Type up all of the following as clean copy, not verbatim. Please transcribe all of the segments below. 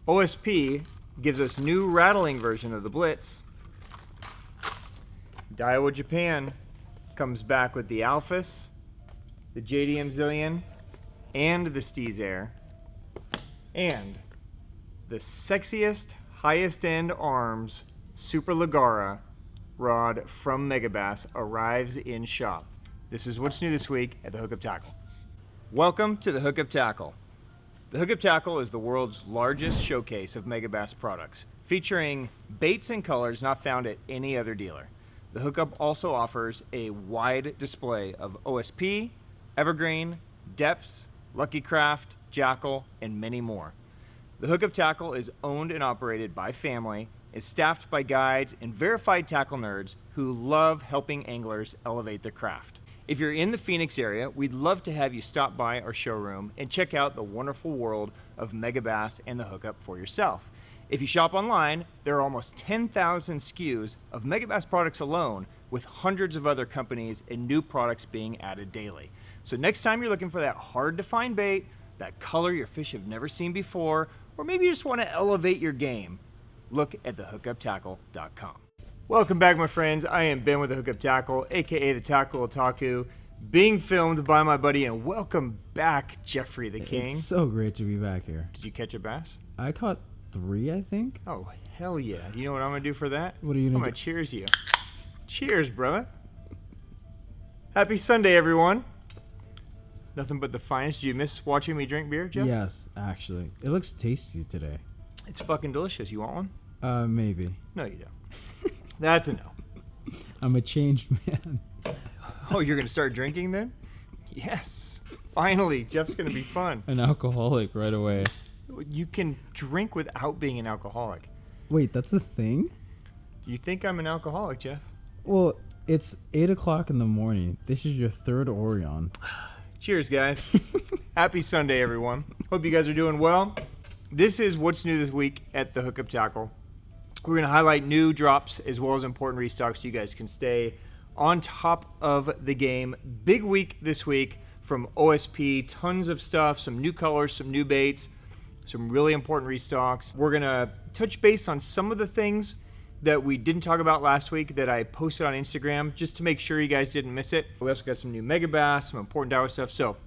OSP gives us new rattling version of the Blitz. Daiwa Japan comes back with the Alphas, the JDM Zillion, and the Steez Air. And the sexiest, highest end arms Super Ligara rod from Megabass arrives in shop. This is what's new this week at the Hookup Tackle. Welcome to the Hookup Tackle. The Hookup Tackle is the world's largest showcase of Megabass products, featuring baits and colors not found at any other dealer. The Hookup also offers a wide display of OSP, Evergreen, Deps, Lucky Craft, Jackal, and many more. The Hookup Tackle is owned and operated by family, is staffed by guides and verified tackle nerds who love helping anglers elevate their craft. If you're in the Phoenix area, we'd love to have you stop by our showroom and check out the wonderful world of Megabass and the Hookup for yourself. If you shop online, there are almost 10,000 SKUs of Megabass products alone, with hundreds of other companies and new products being added daily. So next time you're looking for that hard to find bait, that color your fish have never seen before, or maybe you just want to elevate your game, look at thehookuptackle.com. Welcome back, my friends. I am Ben with the Hookup Tackle, aka the Tackle Otaku, being filmed by my buddy, and welcome back, Jeffrey the King. It's so great to be back here. Did you catch a bass? I caught 3, I think. Oh, hell yeah. You know what I'm going to do for that? What are you going to do? I'm going to cheers you. Cheers, brother. Happy Sunday, everyone. Nothing but the finest. Did you miss watching me drink beer, Jeff? Yes, actually. It looks tasty today. It's fucking delicious. You want one? Maybe. No, you don't. That's a no. I'm a changed man. Oh, you're going to start drinking then? Yes. Finally. Jeff's going to be fun. An alcoholic right away. You can drink without being an alcoholic. Wait, that's a thing? Do you think I'm an alcoholic, Jeff? Well, it's 8 o'clock in the morning. This is your 3rd Orion. Cheers, guys. Happy Sunday, everyone. Hope you guys are doing well. This is what's new this week at the Hookup Tackle. We're going to highlight new drops as well as important restocks so you guys can stay on top of the game. Big week this week from OSP. Tons of stuff, some new colors, some new baits, some really important restocks. We're going to touch base on some of the things that we didn't talk about last week that I posted on Instagram just to make sure you guys didn't miss it. We also got some new Megabass, some important Daiwa stuff. So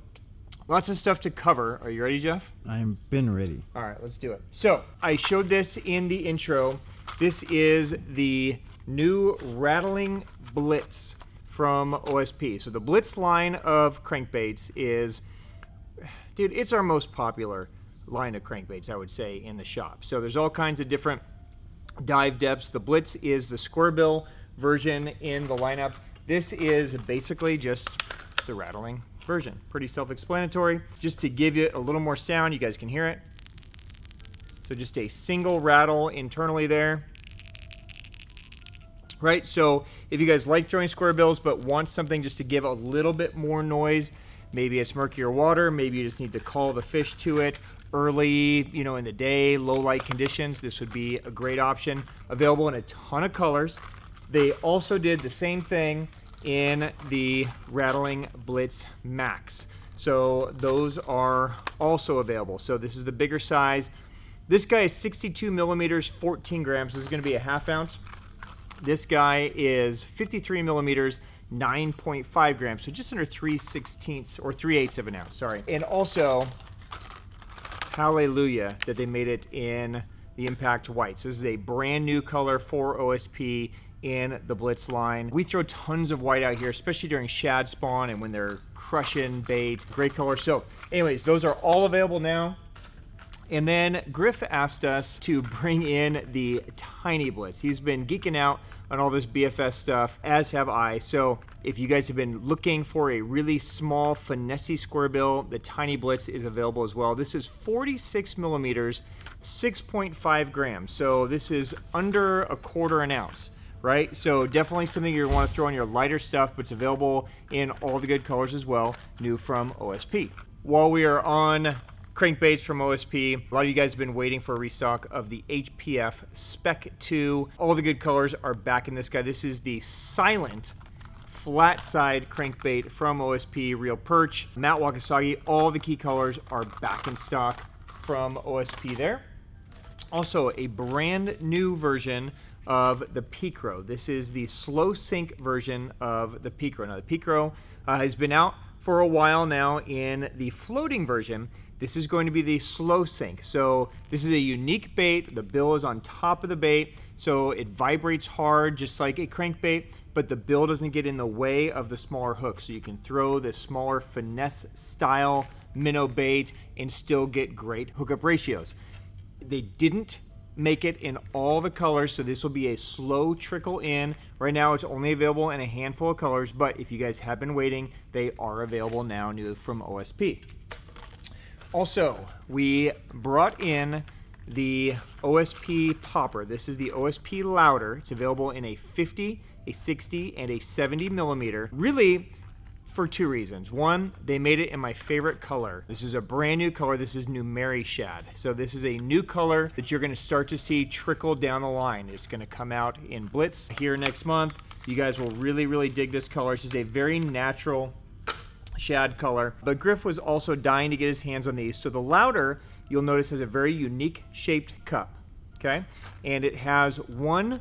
lots of stuff to cover. Are you ready, Jeff? I've been ready. All right, let's do it. So I showed this in the intro. This is the new Rattling Blitz from OSP. So the Blitz line of crankbaits is, dude, it's our most popular line of crankbaits, I would say, in the shop. So there's all kinds of different dive depths. The Blitz is the square bill version in the lineup. This is basically just the rattling version. Pretty self-explanatory. Just to give you a little more sound, you guys can hear it. So just a single rattle internally there. Right, so if you guys like throwing square bills but want something just to give a little bit more noise, maybe it's murkier water, maybe you just need to call the fish to it early, you know, in the day, low light conditions, this would be a great option. Available in a ton of colors. They also did the same thing in the Rattling Blitz Max. So those are also available. So this is the bigger size. This guy is 62 millimeters, 14 grams. This is going to be a ½ ounce. This guy is 53 millimeters, 9.5 grams. So just under 3/16 or 3/8 of an ounce, sorry. And also, hallelujah that they made it in the Impact White. So this is a brand new color for OSP in the Blitz line. We throw tons of white out here, especially during shad spawn and when they're crushing bait. Great color. So anyways, those are all available now. And then Griff asked us to bring in the Tiny Blitz. He's been geeking out on all this BFS stuff, as have I. So if you guys have been looking for a really small, finessey square bill, the Tiny Blitz is available as well. This is 46 millimeters, 6.5 grams. So this is under 1/4 ounce, right? So definitely something you want to throw in your lighter stuff, but it's available in all the good colors as well, new from OSP. While we are on crankbaits from OSP, a lot of you guys have been waiting for a restock of the HPF Spec 2. All the good colors are back in this guy. This is the silent flat side crankbait from OSP, Real Perch, Matte Wakasagi. All the key colors are back in stock from OSP there. Also, a brand new version of the Picro. This is the slow sink version of the Picro. Now, the Picro has been out for a while now in the floating version. This is going to be the slow sink. So this is a unique bait. The bill is on top of the bait, so it vibrates hard just like a crankbait, but the bill doesn't get in the way of the smaller hook. So you can throw this smaller finesse style minnow bait and still get great hookup ratios. They didn't make it in all the colors, so this will be a slow trickle in. Right now it's only available in a handful of colors, but if you guys have been waiting, they are available now, new from OSP. Also, we brought in the OSP popper. This is the OSP Louder. It's available in a 50, a 60, and a 70 millimeter. Really, for two reasons. One, they made it in my favorite color. This is a brand new color. This is Numeri Shad. So this is a new color that you're going to start to see trickle down the line. It's going to come out in Blitz here next month. You guys will really, really dig this color. This is a very natural shad color, but Griff was also dying to get his hands on these. So the Louder, you'll notice, has a very unique shaped cup, okay? And it has one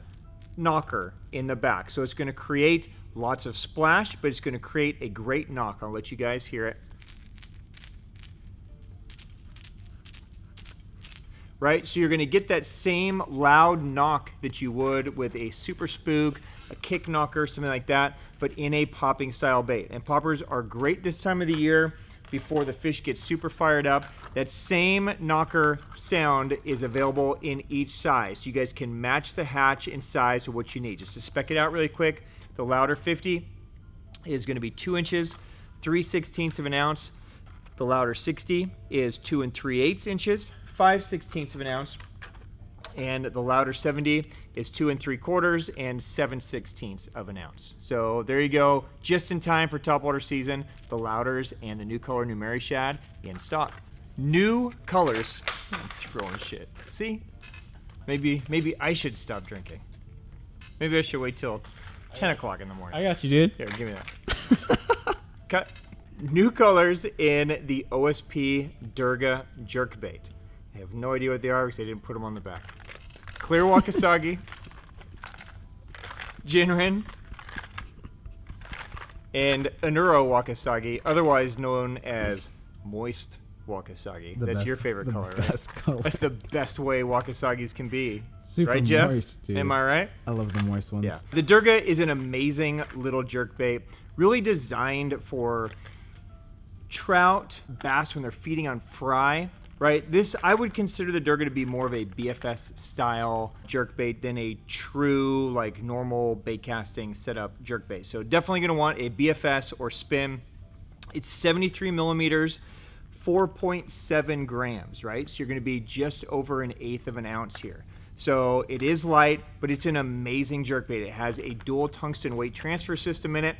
knocker in the back. So it's going to create lots of splash, but it's going to create a great knock. I'll let you guys hear it. Right, so you're going to get that same loud knock that you would with a super spook, a Kicknocker, something like that, but in a popping style bait. And poppers are great this time of the year before the fish get super fired up. That same knocker sound is available in each size. So you guys can match the hatch and size of what you need. Just to spec it out really quick, the Louder 50 is going to be 2 inches, 3/16 of an ounce. The Louder 60 is 2 3/8 inches, 5/16 of an ounce. And the Louder 70 is 2 3/4 and 7/16 of an ounce. So there you go, just in time for topwater season. The Louders and the new color Numeri Shad in stock. New colors. I'm throwing shit. See? Maybe I should stop drinking. Maybe I should wait till 10 o'clock in the morning. I got you, dude. Here, give me that. Cut. New colors in the OSP Durga jerkbait. I have no idea what they are because they didn't put them on the back. Clear Wakasagi, Jinrin, and Anuro Wakasagi, otherwise known as Moist Wakasagi. That's your favorite color, right? Color. That's the best way Wakasagis can be. Super right, Jeff? moist, dude. Am I right? I love the moist ones. Yeah. The Durga is an amazing little jerkbait, really designed for trout, bass when they're feeding on fry. Right, this, I would consider the Durga to be more of a BFS style jerkbait than a true, like, normal bait casting setup jerkbait. So definitely going to want a BFS or spin. It's 73 millimeters, 4.7 grams, right? So you're going to be just over 1/8 of an ounce here. So it is light, but it's an amazing jerkbait. It has a dual tungsten weight transfer system in it,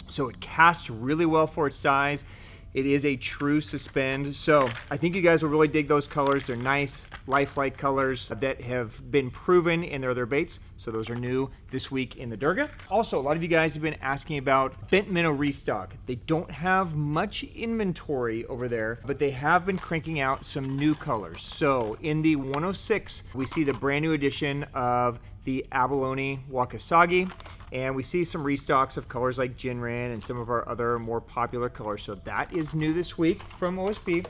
so it casts really well for its size. It is a true suspend. So I think you guys will really dig those colors. They're nice, lifelike colors that have been proven in their other baits. So those are new this week in the Durga. Also, a lot of you guys have been asking about Bent Minnow restock. They don't have much inventory over there, but they have been cranking out some new colors. So in the 106, we see the brand new edition of the Abalone Wakasagi, and we see some restocks of colors like Jinrin and some of our other more popular colors. So that is new this week from OSP.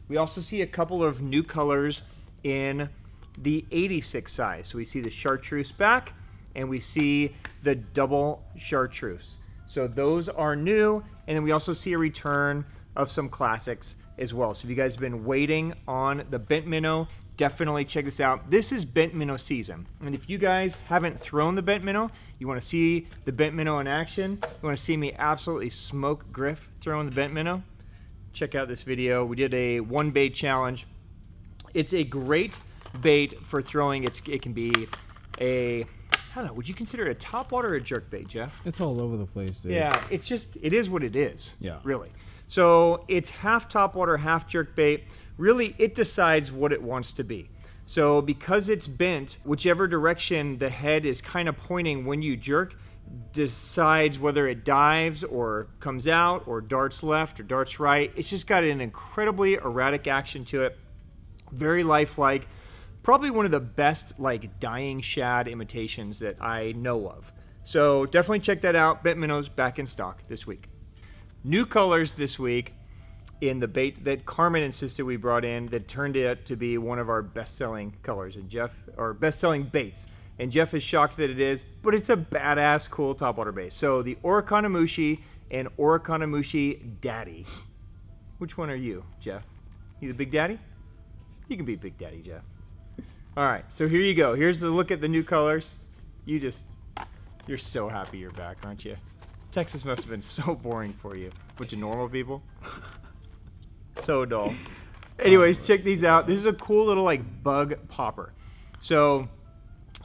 We also see a couple of new colors in the 86 size. So we see the chartreuse back, and we see the double chartreuse. So those are new, and then we also see a return of some classics as well. So if you guys have been waiting on the Bent Minnow, definitely check this out. This is Bent Minnow season. And if you guys haven't thrown the Bent Minnow, you want to see the Bent Minnow in action, you want to see me absolutely smoke Griff throwing the Bent Minnow, check out this video. We did a one bait challenge. It's a great bait for throwing. It can be a, I don't know, would you consider it a topwater or a jerk bait, Jeff? It's all over the place, dude. Yeah, it's just, it is what it is. Yeah. Really. So it's half topwater, half jerk bait. Really, it decides what it wants to be. So because it's bent, whichever direction the head is kind of pointing when you jerk decides whether it dives or comes out or darts left or darts right. It's just got an incredibly erratic action to it. Very lifelike. probably one of the best like dying shad imitations that I know of. So definitely check that out. Bent Minnows back in stock this week. New colors this week in the bait that Carmen insisted we brought in that turned out to be one of our best-selling colors, and best-selling baits. And Jeff is shocked that it is, but it's a badass, cool topwater bait. So the Orikanemushi and Orikanemushi Daddy. Which one are you, Jeff? You the Big Daddy? You can be Big Daddy, Jeff. All right, so here you go. Here's the look at the new colors. You're so happy you're back, aren't you? Texas must have been so boring for you. Bunch of normal people. So dull. Anyways, check these out. This is a cool little like bug popper. So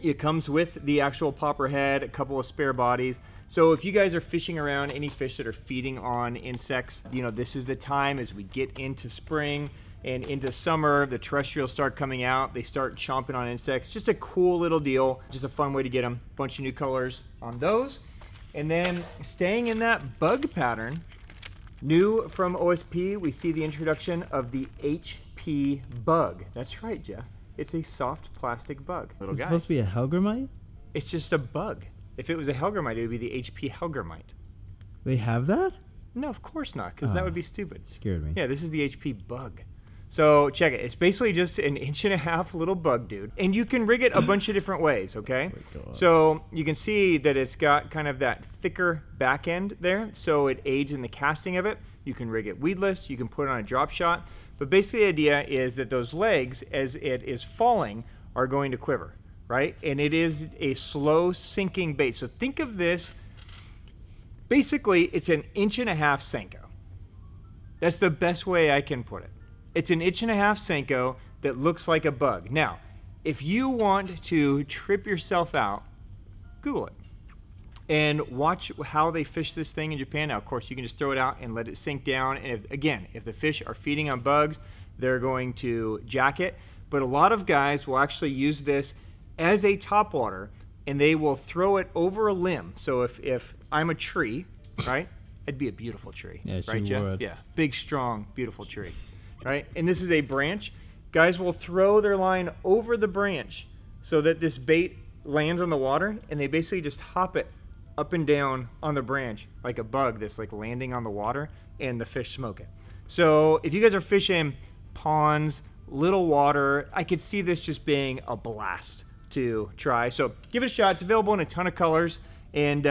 it comes with the actual popper head, a couple of spare bodies. So if you guys are fishing around any fish that are feeding on insects, you know, this is the time as we get into spring and into summer, the terrestrials start coming out. They start chomping on insects. Just a cool little deal. Just a fun way to get them. Bunch of new colors on those. And then staying in that bug pattern, new from OSP, we see the introduction of the HP Bug. That's right, Jeff. It's a soft plastic bug. Little guy. It's supposed to be a Helgramite? It's just a bug. If it was a Helgramite, it would be the HP Helgramite. They have that? No, of course not, because that would be stupid. Scared me. Yeah, this is the HP Bug. So check it. It's basically just an 1.5 inch little bug dude. And you can rig it a bunch of different ways, okay? So you can see that it's got kind of that thicker back end there, so it aids in the casting of it. You can rig it weedless, you can put it on a drop shot. But basically the idea is that those legs, as it is falling, are going to quiver, right? And it is a slow sinking bait. So think of this, basically it's an 1.5 inch Senko. That's the best way I can put it. It's an 1.5 inch Senko that looks like a bug. Now, if you want to trip yourself out, Google it and watch how they fish this thing in Japan. Now, of course, you can just throw it out and let it sink down. And if the fish are feeding on bugs, they're going to jack it. But a lot of guys will actually use this as a topwater, and they will throw it over a limb. So if I'm a tree, right? It'd be a beautiful tree, yeah, right, Jeff? Would. Yeah, big, strong, beautiful tree. Right? And this is a branch. Guys will throw their line over the branch so that this bait lands on the water, and they basically just hop it up and down on the branch like a bug that's like landing on the water, and the fish smoke it. So if you guys are fishing ponds, little water, I could see this just being a blast to try. So give it a shot. It's available in a ton of colors, and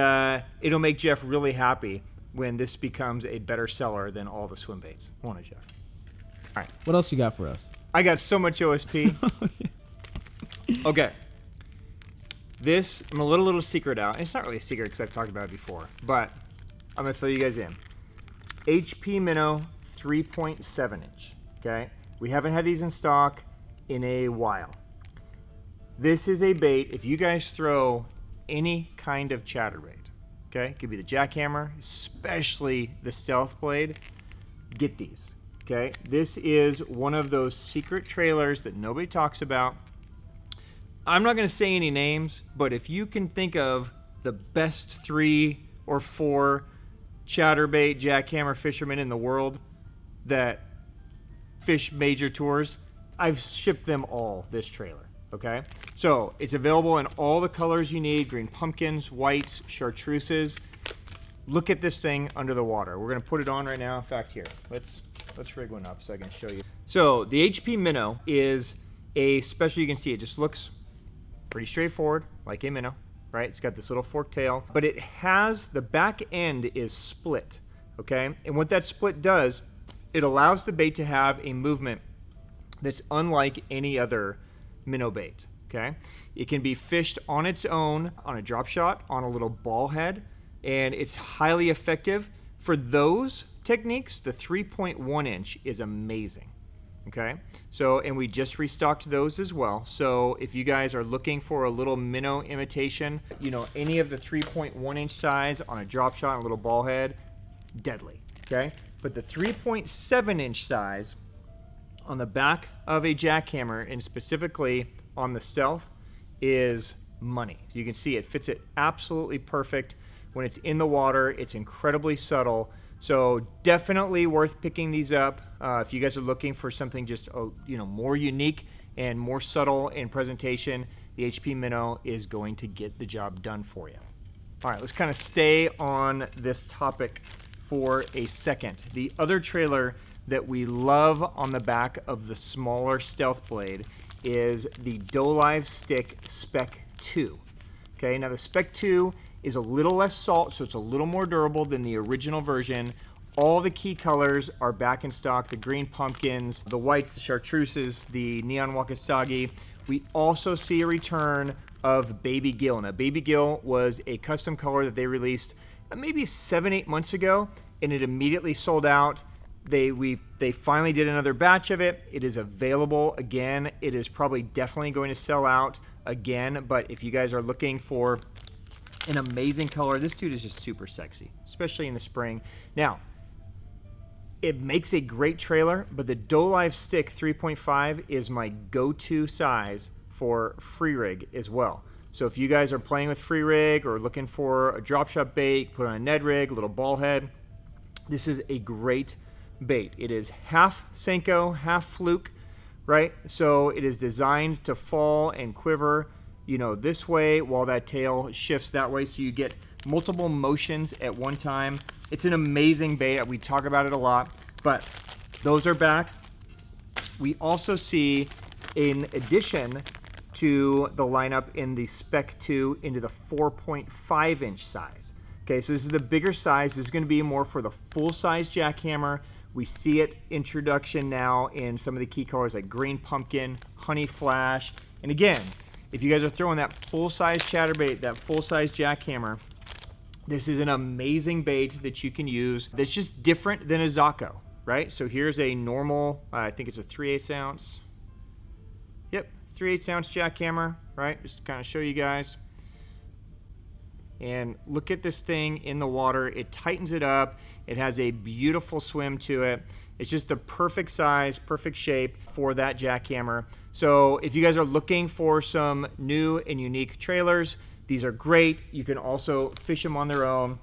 it'll make Jeff really happy when this becomes a better seller than all the swim baits. Won't it, Jeff? All right. What else you got for us? I got so much OSP. Okay. This, I'm a little secret out. It's not really a secret because I've talked about it before, but I'm going to fill you guys in. HP Minnow 3.7 inch. Okay. We haven't had these in stock in a while. This is a bait if you guys throw any kind of chatterbait. Okay. It could be the jackhammer, especially the stealth blade. Get these. Okay, this is one of those secret trailers that nobody talks about. I'm not going to say any names, but if you can think of the best 3 or 4 chatterbait jackhammer fishermen in the world that fish major tours, I've shipped them all this trailer. Okay, so it's available in all the colors you need: green pumpkins, whites, chartreuses. Look at this thing under the water. We're going to put it on right now. In fact, here, let's rig one up so I can show you. So the HP Minnow is a special. You can see it just looks pretty straightforward, like a minnow, right? It's got this little forked tail, but it has, the back end is split, okay? And what that split does, it allows the bait to have a movement that's unlike any other minnow bait, okay? It can be fished on its own, on a drop shot, on a little ball head, and it's highly effective. For those techniques, the 3.1 inch is amazing. Okay, so, and we just restocked those as well. So if you guys are looking for a little minnow imitation, you know, any of the 3.1 inch size on a drop shot and a little ball head, deadly. Okay, but the 3.7 inch size on the back of a jackhammer, and specifically on the stealth, is money. So you can see it fits it absolutely perfect. When it's in the water, it's incredibly subtle. So definitely worth picking these up if you guys are looking for something just more unique and more subtle in presentation, the HP Minnow is going to get the job done for you. All right, let's kind of stay on this topic for a second. The other trailer that we love on the back of the smaller stealth blade is the Dolive Stick Spec 2. Okay, now the Spec 2 is a little less salt, so it's a little more durable than the original version. All the key colors are back in stock: the green pumpkins, the whites, the chartreuses, the neon wakasagi. We also see a return of Baby Gill. Now, Baby Gill was a custom color that they released maybe 7-8 months ago, and it immediately sold out. They finally did another batch of it. It is available again. It is probably definitely going to sell out again, but if you guys are looking for an amazing color, this dude is just super sexy, especially in the spring. Now, it makes a great trailer, but the Dolive Stick 3.5 is my go-to size for free rig as well. So if you guys are playing with free rig or looking for a drop shot bait, put on a Ned rig, a little ball head, this is a great bait. It is half Senko, half fluke, right? So it is designed to fall and quiver, you know, this way while that tail shifts that way, so you get multiple motions at one time. It's an amazing bait. We talk about it a lot, but those are back. We also see, in addition to the lineup in the Spec 2, into the 4.5 inch size. Okay, so this is the bigger size. This is going to be more for the full-size jackhammer. We see it introduction now in some of the key colors like green pumpkin, honey flash. And again, if you guys are throwing that full-size chatterbait, that full-size jackhammer, this is an amazing bait that you can use that's just different than a Zocco, right? So here's a normal, I think it's a 3/8 ounce. Yep, 3/8 ounce jackhammer, right? Just to kind of show you guys. And look at this thing in the water. It tightens it up. It has a beautiful swim to it. It's just the perfect size, perfect shape for that jackhammer. So if you guys are looking for some new and unique trailers, these are great. You can also fish them on their own,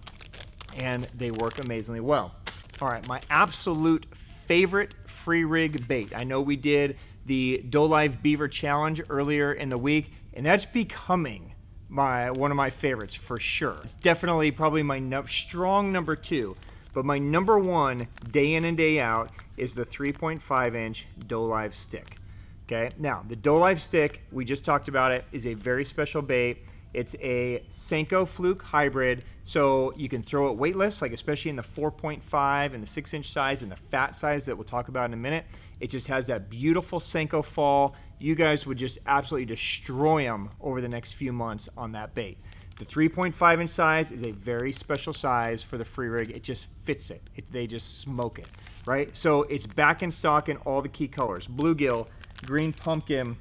and they work amazingly well. All right, my absolute favorite free rig bait. I know we did the Dolive Beaver challenge earlier in the week, and that's becoming one of my favorites for sure. It's definitely probably my strong number 2, but my number 1 day in and day out is the 3.5 inch Dolive Stick. Okay, now the Dolive Stick, we just talked about it, is a very special bait. It's a Senko fluke hybrid, so you can throw it weightless, like especially in the 4.5 and the 6 inch size and the fat size that we'll talk about in a minute. It just has that beautiful Senko fall. You guys would just absolutely destroy them over the next few months on that bait. The 3.5 inch size is a very special size for the free rig. It just fits it. They just smoke it, right? So it's back in stock in all the key colors: bluegill, green pumpkin.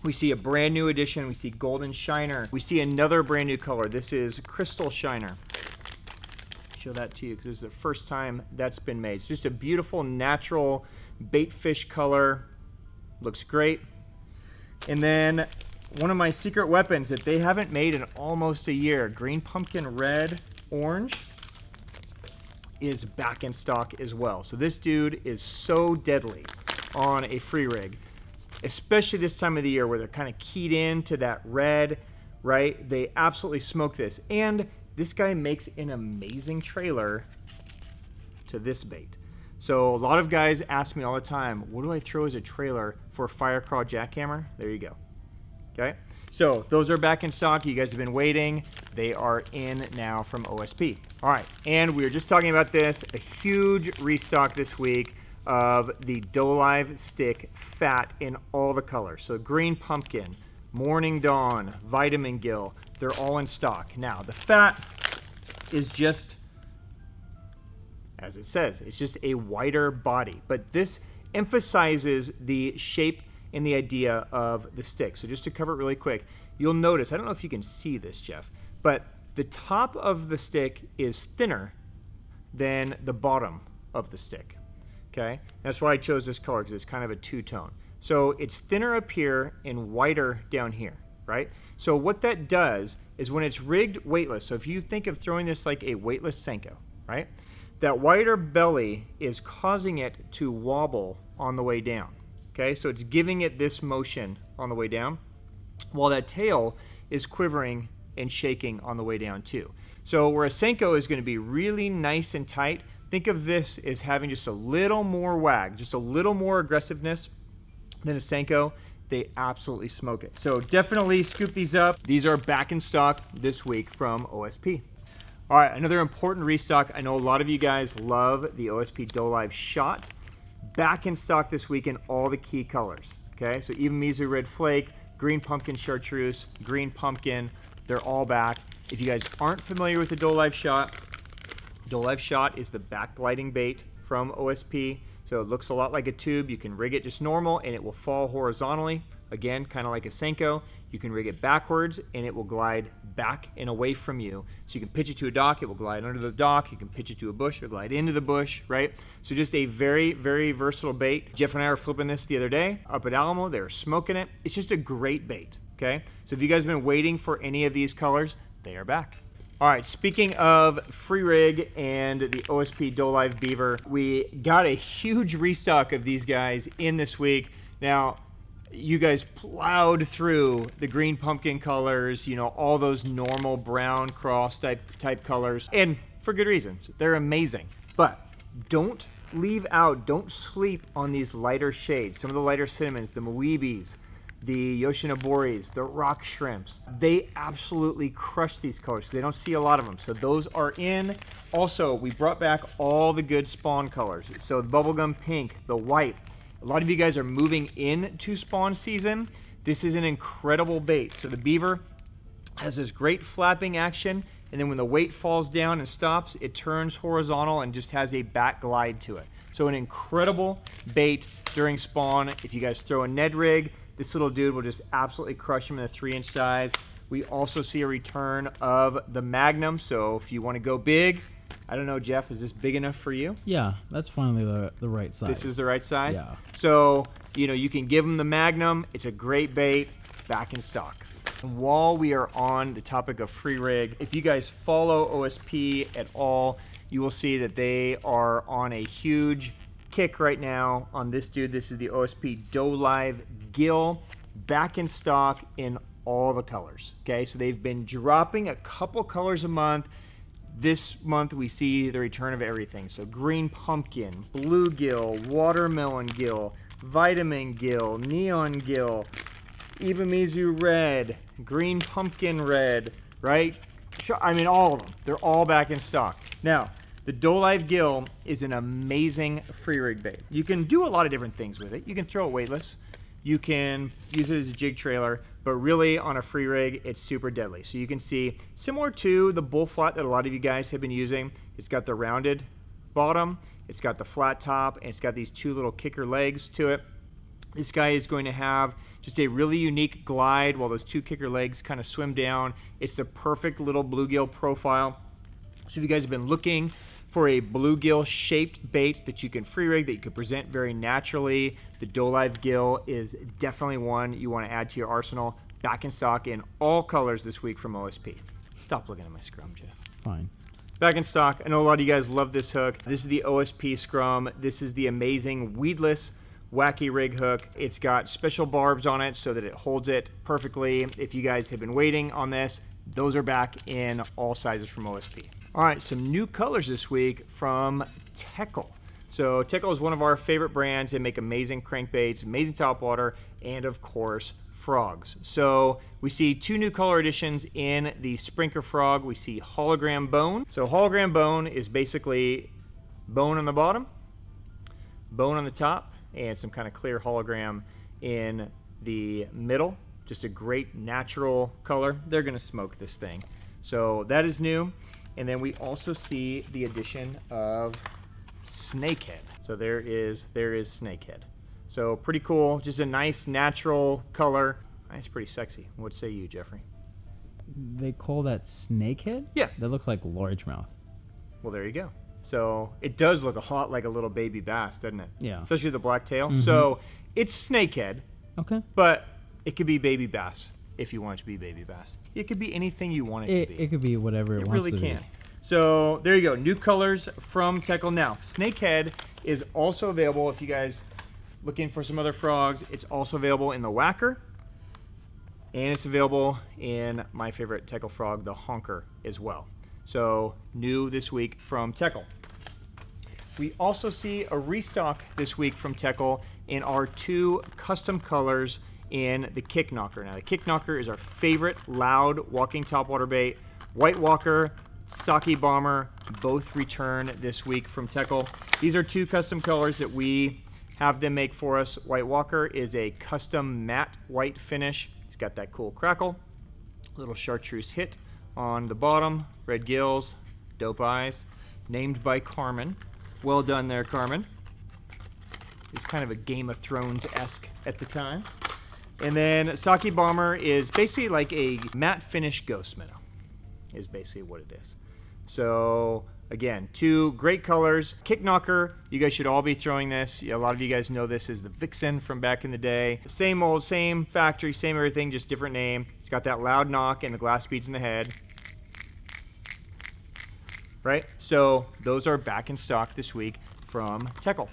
We see a brand new addition. We see golden shiner. We see another brand new color. This is crystal shiner. Show that to you because this is the first time that's been made. It's just a beautiful natural bait fish color. Looks great. And then one of my secret weapons that they haven't made in almost a year, green pumpkin red orange, is back in stock as well. So this dude is so deadly on a free rig, especially this time of the year where they're kind of keyed in to that red, right? They absolutely smoke this. And this guy makes an amazing trailer to this bait. So a lot of guys ask me all the time, what do I throw as a trailer for a fire crawl jackhammer? There you go. Okay, so those are back in stock. You guys have been waiting. They are in now from OSP. All right, and we were just talking about this, a huge restock this week of the Dolive Stick Fat in all the colors. So green pumpkin, morning dawn, vitamin gill, they're all in stock. Now the fat is just, as it says, it's just a wider body, but this emphasizes the shape and the idea of the stick. So just to cover it really quick, you'll notice, I don't know if you can see this, Jeff, but the top of the stick is thinner than the bottom of the stick. Okay, that's why I chose this color, because it's kind of a two-tone. So it's thinner up here and wider down here, right? So what that does is when it's rigged weightless, so if you think of throwing this like a weightless Senko, right? That wider belly is causing it to wobble on the way down, Okay, so it's giving it this motion on the way down, while that tail is quivering and shaking on the way down too. So where a Senko is going to be really nice and tight, think of this as having just a little more wag, just a little more aggressiveness than a Senko. They absolutely smoke it. So definitely scoop these up. These are back in stock this week from OSP. All right, another important restock. I know a lot of you guys love the OSP Dolive Shot. Back in stock this week in all the key colors. Okay, so even Mizu Red Flake, green pumpkin chartreuse, green pumpkin, they're all back. If you guys aren't familiar with the Dolive Shot is the backgliding bait from OSP. So it looks a lot like a tube. You can rig it just normal and it will fall horizontally. Again, kind of like a Senko. You can rig it backwards and it will glide back and away from you. So you can pitch it to a dock, it will glide under the dock. You can pitch it to a bush or glide into the bush, right? So just a very, very versatile bait. Jeff and I were flipping this the other day up at Alamo. They were smoking it. It's just a great bait, okay? So if you guys have been waiting for any of these colors, they are back. All right, speaking of free rig and the OSP Dolive Beaver, we got a huge restock of these guys in this week. Now, you guys plowed through the green pumpkin colors, you know, all those normal brown cross type colors, and for good reasons. They're amazing. But don't leave out, don't sleep on these lighter shades. Some of the lighter cinnamons, the Moebis, the Yoshinoboris, the rock shrimps. They absolutely crush these colors. They don't see a lot of them. So those are in. Also, we brought back all the good spawn colors. So the bubblegum pink, the white. A lot of you guys are moving into spawn season. This is an incredible bait. So the beaver has this great flapping action, and then when the weight falls down and stops, it turns horizontal and just has a back glide to it. So an incredible bait during spawn. If you guys throw a Ned rig, this little dude will just absolutely crush him in a 3-inch size. We also see a return of the Magnum. So if you want to go big, I don't know, Jeff, is this big enough for you? Yeah, that's finally the right size. This is the right size? Yeah. So, you know, you can give them the Magnum. It's a great bait, back in stock. And while we are on the topic of free rig, if you guys follow OSP at all, you will see that they are on a huge kick right now on this dude. This is the OSP Dolive Gill, back in stock in all the colors. Okay, so they've been dropping a couple colors a month. This month we see the return of everything. So green pumpkin, blue gill, watermelon gill, vitamin gill, neon gill, Ibamizu red, green pumpkin red, right? I mean, all of them. They're all back in stock. Now, the Dolive Gill is an amazing free rig bait. You can do a lot of different things with it. You can throw it weightless. You can use it as a jig trailer, but really on a free rig, it's super deadly. So you can see, similar to the bull flat that a lot of you guys have been using, it's got the rounded bottom, it's got the flat top, and it's got these two little kicker legs to it. This guy is going to have just a really unique glide while those two kicker legs kind of swim down. It's the perfect little bluegill profile. So if you guys have been looking for a bluegill shaped bait that you can free rig, that you can present very naturally, the Dolive Gill is definitely one you want to add to your arsenal. Back in stock in all colors this week from OSP. Stop looking at my scrum, Jeff. Fine. Back in stock. I know a lot of you guys love this hook. This is the OSP Scrum. This is the amazing weedless wacky rig hook. It's got special barbs on it so that it holds it perfectly. If you guys have been waiting on this, those are back in all sizes from OSP. All right, some new colors this week from Teckel. So Teckel is one of our favorite brands. They make amazing crankbaits, amazing topwater, and of course, frogs. So we see two new color additions in the Sprinker frog. We see hologram bone. So hologram bone is basically bone on the bottom, bone on the top, and some kind of clear hologram in the middle. Just a great natural color. They're gonna smoke this thing. So that is new. And then we also see the addition of snakehead. So there is snakehead. So pretty cool, just a nice natural color. That's pretty sexy. What say you, Jeffrey? They call that snakehead? Yeah. That looks like largemouth. Well, there you go. So it does look a lot like a little baby bass, doesn't it? Yeah. Especially with the black tail. So it's snakehead, Okay. but it could be baby bass if you want it to be baby bass. It could be anything you want it to be. It could be whatever it wants really to can. be. So there you go, new colors from Teckel. Now, snakehead is also available if you guys looking for some other frogs, it's also available in the Whacker. And it's available in my favorite Teckel frog, the Honker, as well. So, new this week from Teckel. We also see a restock this week from Teckel in our 2 custom colors in the Kicknocker. Now, the Kicknocker is our favorite loud walking topwater bait. White Walker, Sake Bomber, both return this week from Teckel. These are 2 custom colors that we have them make for us. White Walker is a custom matte white finish. It's got that cool crackle, little chartreuse hit on the bottom, red gills, dope eyes, named by Carmen. Well done there, Carmen. It's kind of a Game of Thrones-esque at the time. And then Sake Bomber is basically like a matte finish ghost minnow, is basically what it is. So again, 2 great colors. Kicknocker, you guys should all be throwing this. A lot of you guys know this as the Vixen from back in the day. Same old, same factory, same everything, just different name. It's got that loud knock and the glass beads in the head. Right? So those are back in stock this week from Teckel.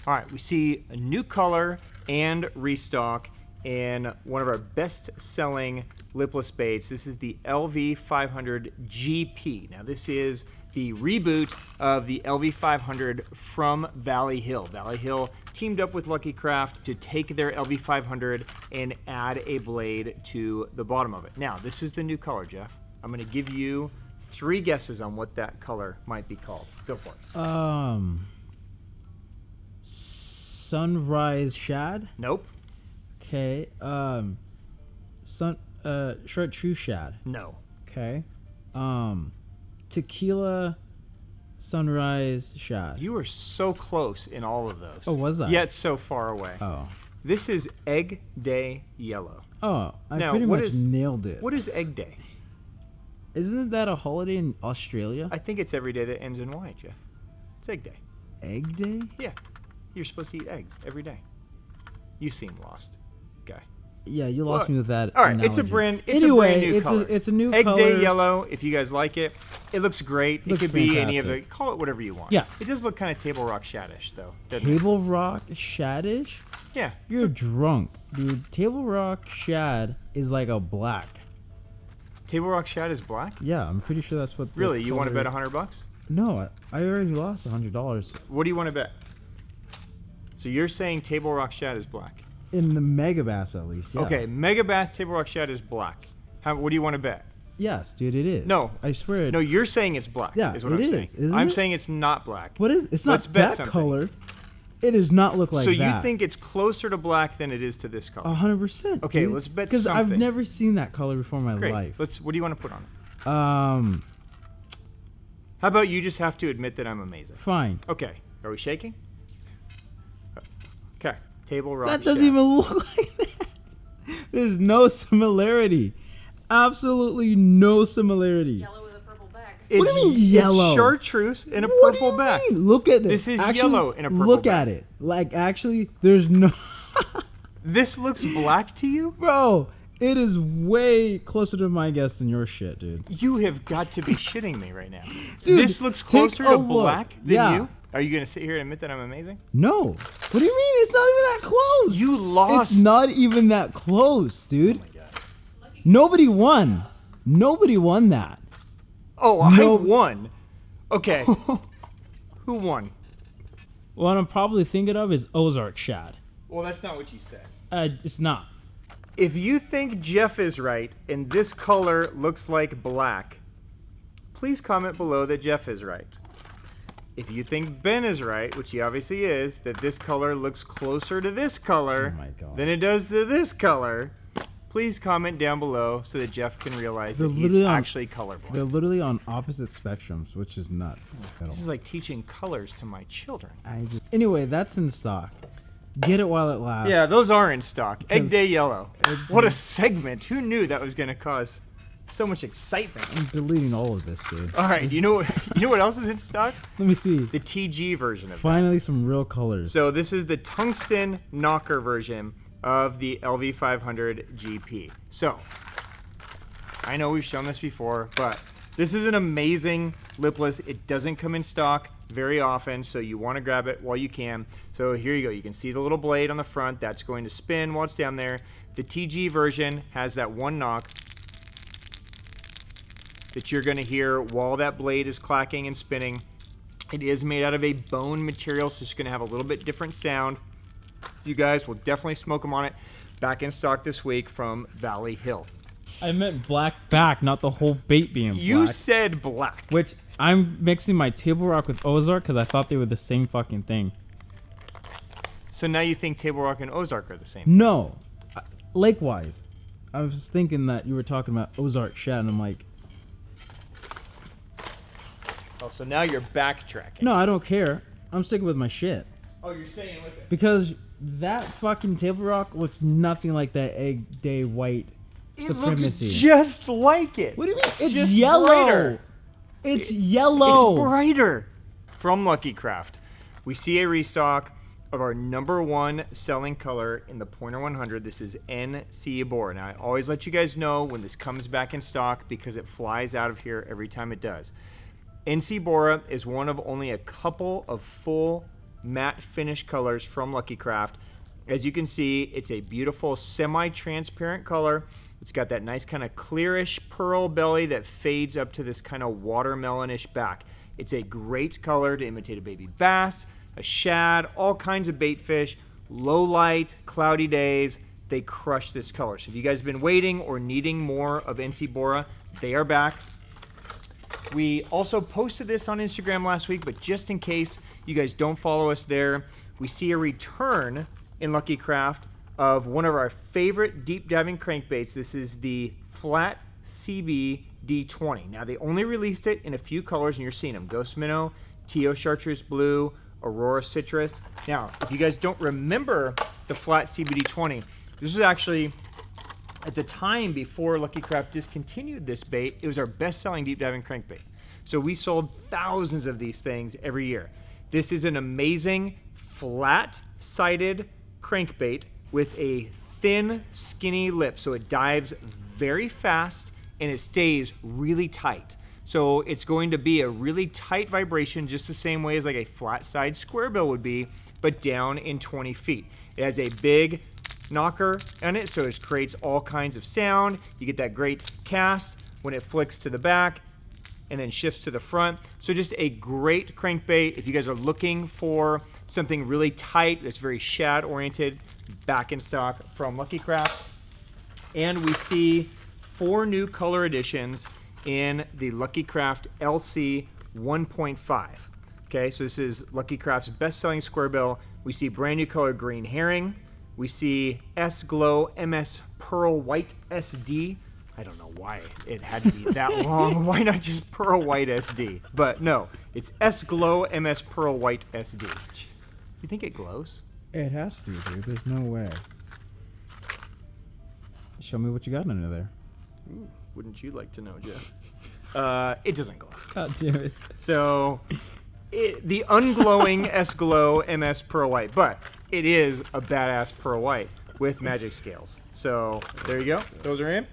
All right, we see a new color and restock in one of our best-selling lipless baits. This is the LV500 GP. Now this is the reboot of the LV500 from Valley Hill. Valley Hill teamed up with Lucky Craft to take their LV500 and add a blade to the bottom of it. Now, this is the new color, Jeff. I'm gonna give you 3 guesses on what that color might be called. Go for it. Sunrise Shad. Nope. Okay. Chartreuse Shad. No. Okay. Tequila Sunrise Shad. You were so close in all of those. Oh, was I? Yet so far away. Oh. This is Egg Day Yellow. Oh, I Now, pretty what much is- nailed it. What is Egg Day? Isn't that a holiday in Australia? I think it's every day that ends in Y, Jeff. It's Egg Day. Egg Day? Yeah. You're supposed to eat eggs every day. You seem lost, guy. Yeah, you lost me with that. All right, it's a analogy. brand new color. It's a new Egg color. Day Yellow. If you guys like it, it looks great. Looks it could be any of the. fantastic. Call it whatever you want. Yeah. It does look kind of Table Rock Shadish, though. doesn't it? Table Rock Shadish? Yeah. You're drunk, dude. Table Rock Shad is like a black. Table Rock Shad is black. Yeah, I'm pretty sure that's what. the Really? You want to color bet is. $100? No, I already lost $100 What do you want to bet? So you're saying Table Rock Shad is black? in the Megabass at least. Yeah. Okay, Megabass Table Rock Shad is black. What do you want to bet? Yes, dude, it is. No. I swear. No, you're saying it's black. Yeah, is what it I'm is, saying. isn't I'm it? saying it's not black. What is? It's Let's not bet that something. color. It does not look like So that. you think it's closer to black than it is to this color? 100%. Okay, dude. let's bet Because I've something. never seen that color before in my Great. life. What do you want to put on it? How about you just have to admit that I'm amazing? Fine. Okay. Are we shaking? Okay. Table Rock That doesn't Shad. even look like that. There's no similarity. Absolutely no similarity. Yellow with a purple back. What do you mean yellow? It's chartreuse in a What do purple you back. mean? Look at This is Actually, yellow in a purple Look back. at it. Like, actually, there's no... This looks black to you? Bro, it is way closer to my guess than your shit, dude. You have got to be shitting me right now. Dude, This looks take closer a to look. black than Yeah. you? Are you going to sit here and admit that I'm amazing? No. What do you mean? It's not even that close. You lost. It's not even that close, dude. Oh my God. Nobody won. Nobody won that. Oh, No. I won. Okay. Who won? What I'm probably thinking of is Ozark Shad. Well, that's not what you said. It's not. If you think Jeff is right and this color looks like black, please comment below that Jeff is right. If you think Ben is right, which he obviously is, that this color looks closer to this color Oh my God. than it does to this color, please comment down below so that Jeff can realize They're that he's literally on- actually colorblind. They're literally on opposite spectrums, which is nuts. This is like teaching colors to my children. Anyway, that's in stock. Get it while it lasts. Yeah, those are in stock. Egg Because- Day Yellow. What a segment. Who knew that was going to cause so much excitement? I'm deleting all of this, dude. All right, you know what else is in stock? Let me see. The TG version of that. Finally, some real colors. So this is the tungsten knocker version of the LV500 GP. So I know we've shown this before, but This is an amazing lipless. It doesn't come in stock very often, so you want to grab it while you can. So here you go. You can see the little blade on the front. That's going to spin while it's down there. The TG version has that one knock that you're going to hear while that blade is clacking and spinning. It is made out of a bone material, so it's going to have a little bit different sound. You guys will definitely smoke them on it. Back in stock this week from Valley Hill. I meant black back, not the whole bait being black. You said black. Which, I'm mixing my Table Rock with Ozark because I thought they were the same fucking thing. So now you think Table Rock and Ozark are the same? No. Lake-wise. I was thinking that you were talking about Ozark Shad, and I'm like... Oh, so now you're backtracking. No, I don't care. I'm sticking with my shit. Oh, you're staying with it. Because that fucking Table Rock looks nothing like that Egg Day White Supremacy. It looks just like it. What do you mean? It's just yellow. Brighter. It's yellow. It's brighter. From Lucky Craft, we see a restock of our #1 selling color in the Pointer 100. This is NC Bora. Now, I always let you guys know when this comes back in stock because it flies out of here every time it does. NC Bora is one of only a couple of full matte finish colors from Lucky Craft. As you can see, it's a beautiful semi-transparent color. It's got that nice kind of clearish pearl belly that fades up to this kind of watermelonish back. It's a great color to imitate a baby bass, a shad, all kinds of bait fish, low light, cloudy days. They crush this color. So if you guys have been waiting or needing more of NC Bora, they are back. We also posted this on Instagram last week, but just in case you guys don't follow us there, we see a return in Lucky Craft of one of our favorite deep diving crankbaits. This is the Flat CB D20. Now, they only released it in a few colors, and you're seeing them. Ghost Minnow, Teal Chartreuse Blue, Aurora Citrus. Now, if you guys don't remember the Flat CB D20, this was actually, at the time before Lucky Craft discontinued this bait, it was our best-selling deep diving crankbait. So we sold thousands of these things every year. This is an amazing flat-sided crankbait with a thin, skinny lip, so it dives very fast and it stays really tight. So it's going to be a really tight vibration, just the same way as like a flat-side square bill would be, but down in 20 feet. It has a big knocker on it, so it creates all kinds of sound. You get that great cast when it flicks to the back and then shifts to the front. So just a great crankbait. If you guys are looking for something really tight that's very shad oriented, back in stock from Lucky Craft. And we see 4 new color additions in the Lucky Craft LC 1.5. Okay, so this is Lucky Craft's best-selling square bill. We see brand new color green herring. We see S Glow MS Pearl White SD. I don't know why it had to be that long. Why not just Pearl White SD? But no, it's S Glow MS Pearl White SD. You think it glows? It has to, dude. There's no way. Show me what you got under there. Ooh, wouldn't you like to know, Jeff? It doesn't glow. God damn it. So, the unglowing S Glow MS Pearl White, but it is a badass Pearl White with magic scales. So, there you go. Those are in.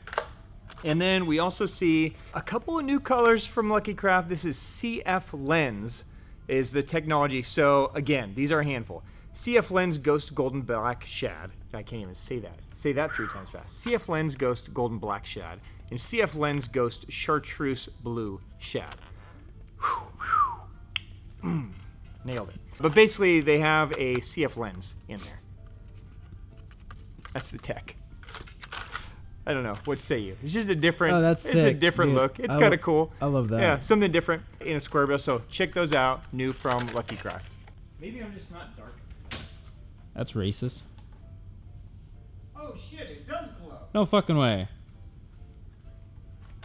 And then we also see a couple of new colors from Lucky Craft. This is CF Lens is the technology. So, again, these are a handful. CF Lens Ghost Golden Black Shad. I can't even say that. Say that 3 times fast. CF Lens Ghost Golden Black Shad. And CF Lens Ghost Chartreuse Blue Shad. Nailed it. But basically, they have a CF lens in there. That's the tech. I don't know. What say you? It's just a different. Oh, that's it's sick, a different dude. look. It's kind of cool. I love that. Yeah, something different in a square bill. So check those out. New from Lucky Craft. Maybe I'm just not dark. That's racist. Oh shit! It does glow. No fucking way.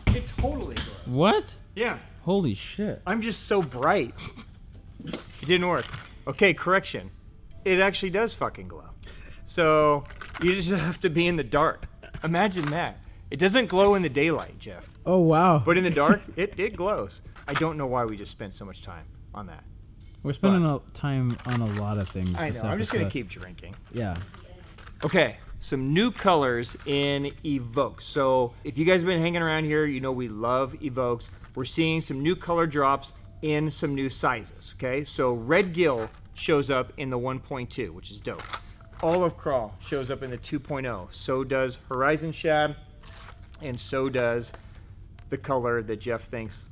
It totally glows. What? Yeah. Holy shit. I'm just so bright. It didn't work. Okay, correction. It actually does fucking glow. So you just have to be in the dark. Imagine that. It doesn't glow in the daylight, Jeff. Oh, wow. But in the dark, it glows. I don't know why we just spent so much time on that. We're spending time on a lot of things. I know. I'm just going to keep drinking. Yeah. Okay, some new colors in Evoke. So if you guys have been hanging around here, you know we love Evokes. We're seeing some new color drops in some new sizes, okay? So Red Gill shows up in the 1.2, which is dope. Olive Crawl shows up in the 2.0. So does Horizon Shad, and so does the color that Jeff thinks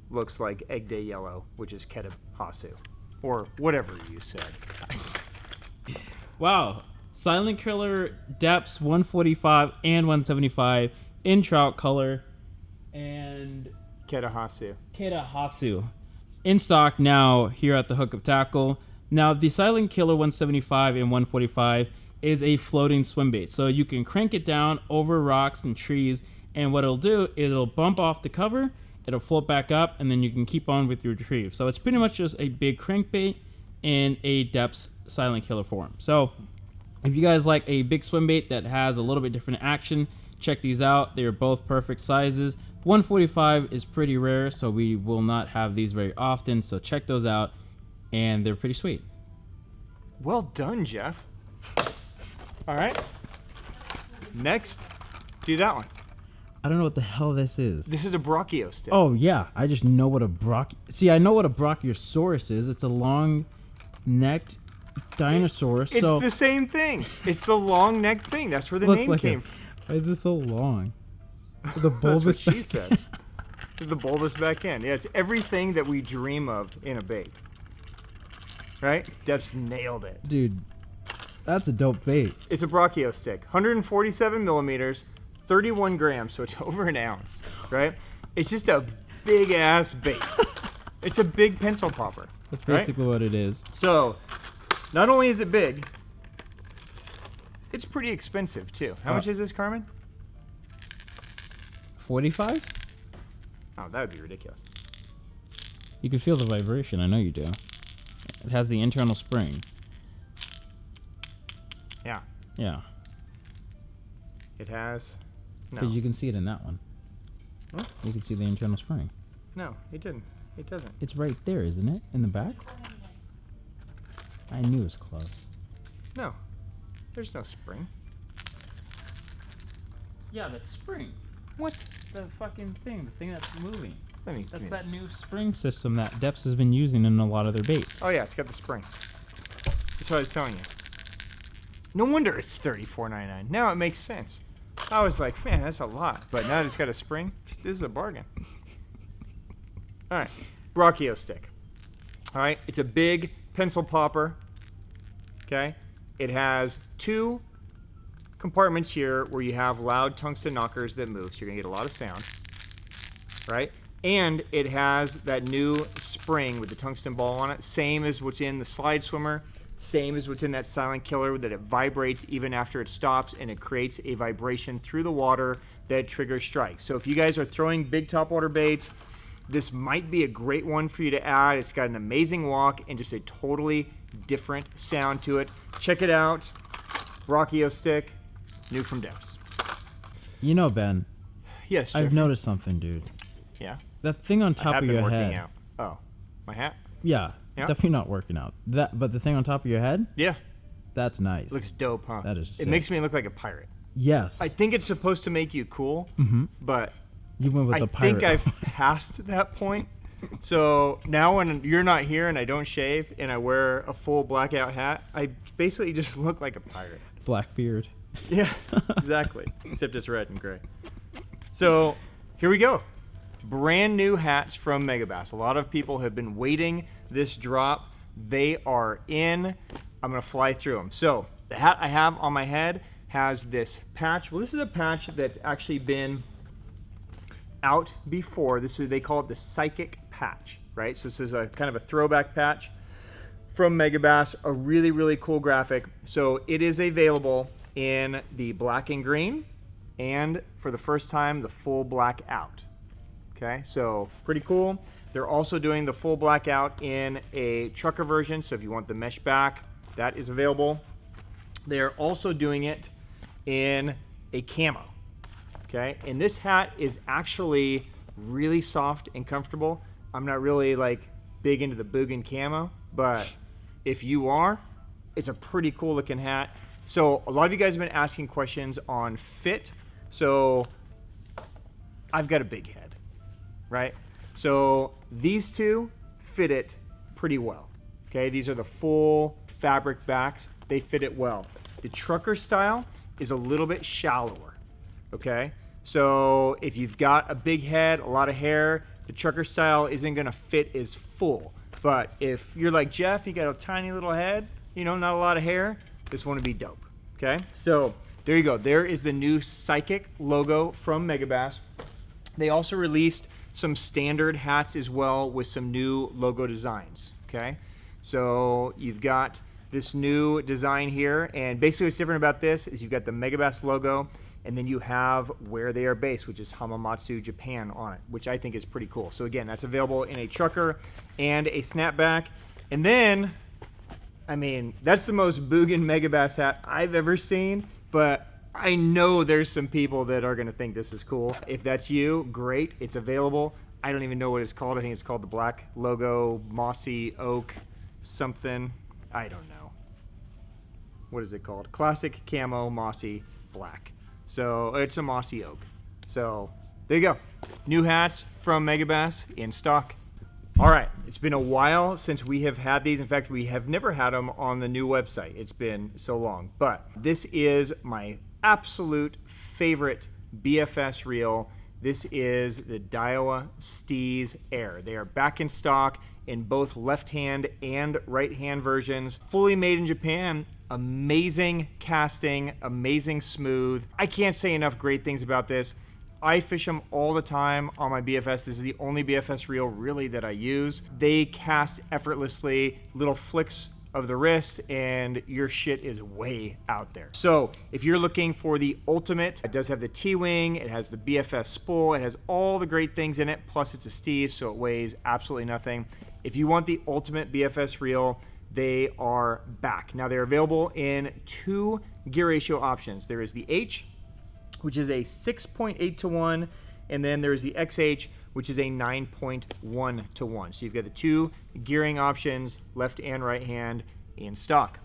looks like Egg Day Yellow, which is Ketahasu, or whatever you said. Wow. Silent Killer Deps 145 and 175 in trout color, and Ketahasu in stock now here at the Hook of Tackle. Now the Silent Killer 175 and 145 is a floating swim bait, so you can crank it down over rocks and trees, and what it'll do is it'll bump off the cover, it'll float back up, and then you can keep on with your retrieve. So it's pretty much just a big crankbait in a Deps Silent Killer form. So if you guys like a big swim bait that has a little bit different action, check these out. They are both perfect sizes. 145 is pretty rare, so we will not have these very often, so check those out, and they're pretty sweet. Well done, Jeff. All right. Next, do that one. I don't know what the hell this is. This is a Brachio stick. Oh, yeah. I just know what a See, I know what a Brachiosaurus is. It's a long-necked dinosaur. It's the same thing. It's the long-necked thing. That's where the name came from. Why is this so long? The bulbous That's what she said. The bulbous back end. Yeah, it's everything that we dream of in a bait. Right? Deps nailed it. Dude, that's a dope bait. It's a Brachio stick. 147 millimeters, 31 grams, so it's over an ounce, right? It's just a big-ass bait. It's a big pencil popper. That's basically what it is. So, not only is it big, it's pretty expensive, too. How much is this, Carmen? 45? Oh, that would be ridiculous. You can feel the vibration. I know you do. It has the internal spring. Yeah. Yeah. It has... No. Because you can see it in that one. Huh? You can see the internal spring. No, it didn't. It doesn't. It's right there, isn't it? In the back? I knew it was close. No. There's no spring. Yeah, that's spring. What? The fucking thing. The thing that's moving. That's that new spring system that Deps has been using in a lot of their baits. Oh yeah, it's got the spring. That's what I was telling you. No wonder it's $34.99. Now it makes sense. I was like, man, that's a lot. But now that it's got a spring, this is a bargain. All right, Brachio stick. All right, it's a big pencil popper. Okay, it has two compartments here where you have loud tungsten knockers that move, so you're gonna get a lot of sound. Right, and it has that new spring with the tungsten ball on it, same as what's in the slide swimmer. Same as what's in that Silent Killer, that it vibrates even after it stops, and it creates a vibration through the water that triggers strikes. So if you guys are throwing big topwater baits, this might be a great one for you to add. It's got an amazing walk and just a totally different sound to it. Check it out. Brachio stick, new from Deps. You know, Ben. Yes, Jeffrey? I've noticed something, dude. Yeah? That thing on top of your head. Out. Oh, my hat? Yeah. Yeah. Definitely not working out. But the thing on top of your head? Yeah. That's nice. Looks dope, huh? That is It sick. makes me look like a pirate. Yes. I think it's supposed to make you cool, but You went with the pirate. I think I've passed that point. So now when you're not here and I don't shave and I wear a full blackout hat, I basically just look like a pirate. Blackbeard. Yeah, exactly. Except it's red and gray. So here we go. Brand new hats from Megabass. A lot of people have been waiting this drop. They are in. I'm going to fly through them. So the hat I have on my head has this patch. Well, this is a patch that's actually been out before. They call it the Psychic patch, right? So this is a kind of a throwback patch from Megabass, a really, really cool graphic. So it is available in the black and green, and for the first time, the full black out. Okay, so pretty cool. They're also doing the full blackout in a trucker version, so if you want the mesh back, that is available. They're also doing it in a camo. Okay, and this hat is actually really soft and comfortable. I'm not really like big into the Bugin camo, but if you are, it's a pretty cool looking hat. So a lot of you guys have been asking questions on fit. So I've got a big head, right? So these two fit it pretty well. Okay, these are the full fabric backs. They fit it well. The trucker style is a little bit shallower. Okay, so if you've got a big head, a lot of hair, the trucker style isn't gonna fit as full. But if you're like Jeff, you got a tiny little head, you know, not a lot of hair, this one would be dope. Okay, so there you go. There is the new Psychic logo from Megabass. They also released some standard hats as well with some new logo designs. Okay, so you've got this new design here, and basically what's different about this is you've got the Megabass logo, and then you have where they are based, which is Hamamatsu, Japan on it, which I think is pretty cool. So again, that's available in a trucker and a snapback. And then, I mean, that's the most Boogan Megabass hat I've ever seen, but I know there's some people that are gonna think this is cool. If that's you, great, it's available. I don't even know what it's called. I think it's called the black logo, mossy oak, something. I don't know. What is it called? Classic camo, mossy, black. So it's a mossy oak. So there you go. New hats from Megabass in stock. All right, it's been a while since we have had these. In fact, we have never had them on the new website. It's been so long. But this is my absolute favorite BFS reel. This is the Daiwa Steez Air. They are back in stock in both left-hand and right-hand versions. Fully made in Japan. Amazing casting, amazing smooth. I can't say enough great things about this. I fish them all the time on my BFS. This is the only BFS reel really that I use. They cast effortlessly, little flicks of the wrist, and your shit is way out there. So if you're looking for the ultimate, it does have the T-wing, it has the BFS spool, it has all the great things in it, plus it's a Steez, so it weighs absolutely nothing. If you want the ultimate BFS reel, they are back. Now they're available in 2 gear ratio options. There is the H, which is a 6.8 to 1, and then there's the XH, which is a 9.1 to 1. So you've got the 2 gearing options, left and right hand, in stock.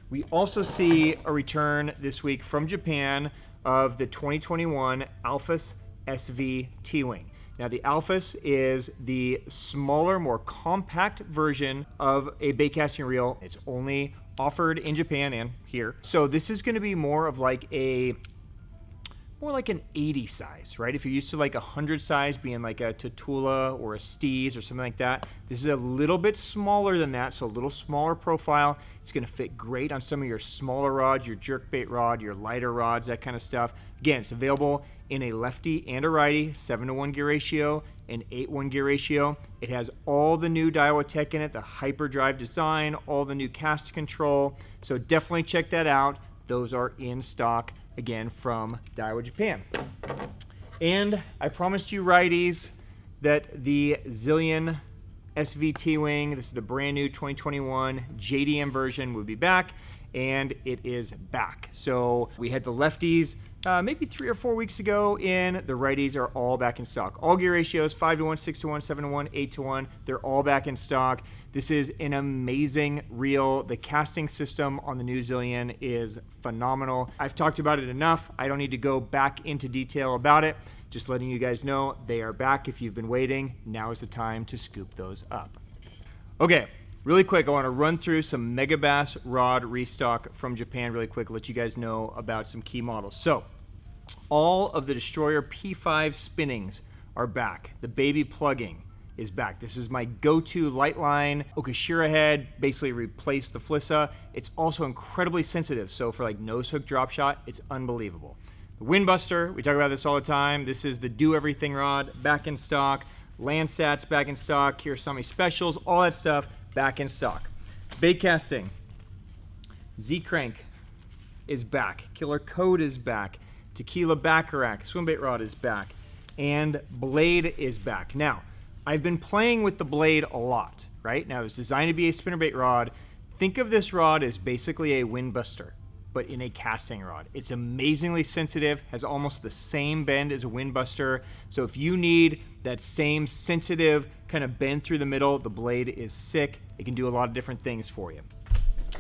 We also see a return this week from Japan of the 2021 Alphas SV T-Wing. Now the Alphas is the smaller, more compact version of a bait casting reel. It's only offered in Japan and here. So this is gonna be more of like more like an 80 size, right? If you're used to like 100 size being like a Tatula or a Steez or something like that, this is a little bit smaller than that, so a little smaller profile. It's gonna fit great on some of your smaller rods, your jerkbait rod, your lighter rods, that kind of stuff. Again, it's available in a lefty and a righty, 7-to-1 gear ratio and 8-1 gear ratio. It has all the new Daiwa tech in it, the hyperdrive design, all the new cast control. So definitely check that out. Those are in stock, again, from Daiwa Japan. And I promised you righties that the Zillion SVT Wing, this is the brand new 2021 JDM version, would be back, and it is back. So we had the lefties maybe 3 or 4 weeks ago in. The righties are all back in stock. All gear ratios, 5-to-1, 6-to-1, 7-to-1, 8-to-1, they're all back in stock. This is an amazing reel. The casting system on the new Zillion is phenomenal. I've talked about it enough. I don't need to go back into detail about it. Just letting you guys know they are back. If you've been waiting, now is the time to scoop those up. Okay, really quick, I want to run through some Megabass rod restock from Japan really quick, let you guys know about some key models. So, all of the Destroyer P5 spinnings are back. The baby plugging is back. This is my go-to light line Okashira head, basically replaced the Flissa. It's also incredibly sensitive, so for like nose hook drop shot, it's unbelievable. The Windbuster, we talk about this all the time. This is the Do Everything rod, back in stock. Landsats back in stock. Kirasami Specials, all that stuff back in stock. Bait casting, Z-Crank is back. Killer Code is back. Tequila Baccarat, Swimbait rod is back. And Blade is back. Now, I've been playing with the Blade a lot, right? Now, it's designed to be a spinnerbait rod. Think of this rod as basically a Windbuster, but in a casting rod. It's amazingly sensitive, has almost the same bend as a Windbuster. So if you need that same sensitive kind of bend through the middle, the Blade is sick. It can do a lot of different things for you.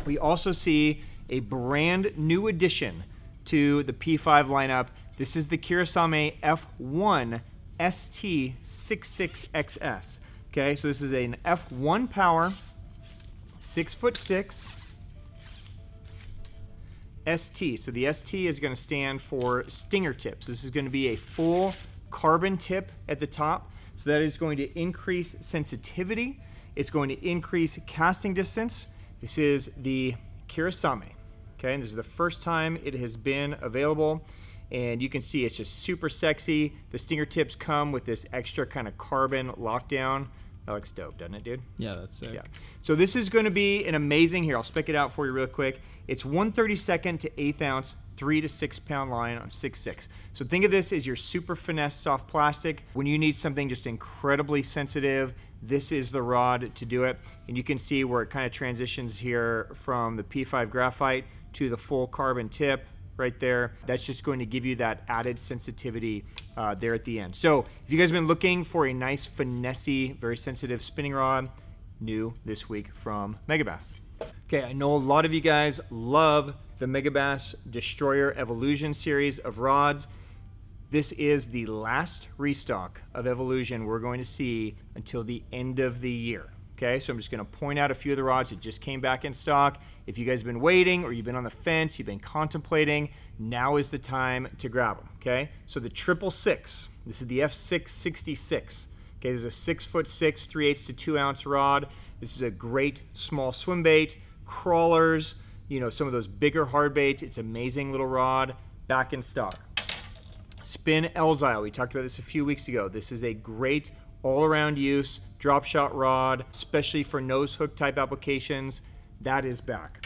We also see a brand new addition to the P5 lineup. This is the Kirasame F1 ST66XS. Okay, so this is an F1 power, 6'6" ST. So the ST is going to stand for stinger tips. This is going to be a full carbon tip at the top. So that is going to increase sensitivity. It's going to increase casting distance. This is the Kirasame. Okay, and this is the first time it has been available. And you can see it's just super sexy. The stinger tips come with this extra kind of carbon lockdown. That looks dope, doesn't it, dude? Yeah, that's sick. Yeah. So this is going to be an amazing, here, I'll spec it out for you real quick. It's 1/32 to 1/8 ounce, 3 to 6 pound line on 6.6. So think of this as your super finesse soft plastic. When you need something just incredibly sensitive, this is the rod to do it. And you can see where it kind of transitions here from the P5 graphite to the full carbon tip right there. That's just going to give you that added sensitivity there at the end. So if you guys have been looking for a nice finessey, very sensitive spinning rod, new this week from Megabass. Okay, I know a lot of you guys love the Megabass Destroyer Evolution series of rods. This is the last restock of Evolution we're going to see until the end of the year. Okay, so I'm just going to point out a few of the rods that just came back in stock. If you guys have been waiting or you've been on the fence, you've been contemplating, now is the time to grab them. Okay, so the 666, this is the F666. Okay, this is a 6'6", 3/8 to 2 ounce rod. This is a great small swim bait, crawlers, you know, some of those bigger hard baits. It's an amazing little rod, back in stock. Spin Elzile, we talked about this a few weeks ago. This is a great all-around use drop shot rod, especially for nose hook type applications. That is back.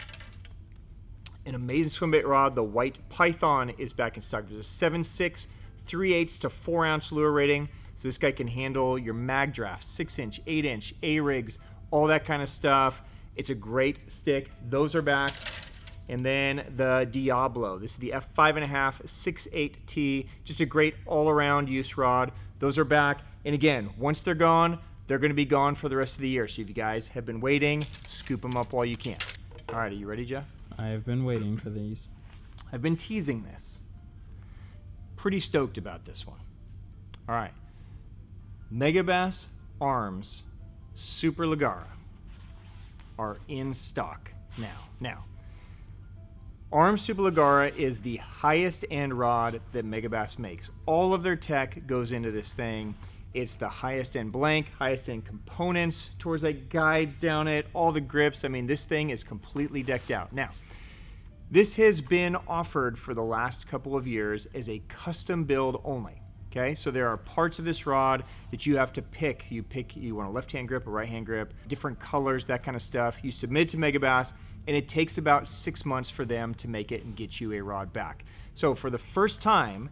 An amazing swim bait rod, the White Python, is back in stock. There's a 7.6, 3/8 to 4 ounce lure rating. So this guy can handle your mag draft, 6-inch, 8-inch, A-rigs, all that kind of stuff. It's a great stick. Those are back. And then the Diablo. This is the F5.5 6.8T. Just a great all-around use rod. Those are back. And again, once they're gone, they're going to be gone for the rest of the year. So if you guys have been waiting, scoop them up while you can. All right, are you ready, Jeff? I have been waiting for these. I've been teasing this. Pretty stoked about this one. All right. Megabass Arms Super Ligara are in stock now. Arms Super Ligara is the highest end rod that Megabass makes. All of their tech goes into this thing. It's the highest end blank, highest end components, towards like guides down it, all the grips. I mean, this thing is completely decked out. Now, this has been offered for the last couple of years as a custom build only. Okay, so there are parts of this rod that you have to pick. You want a left-hand grip, a right-hand grip, different colors, that kind of stuff. You submit to Megabass, and it takes about 6 months for them to make it and get you a rod back. So for the first time,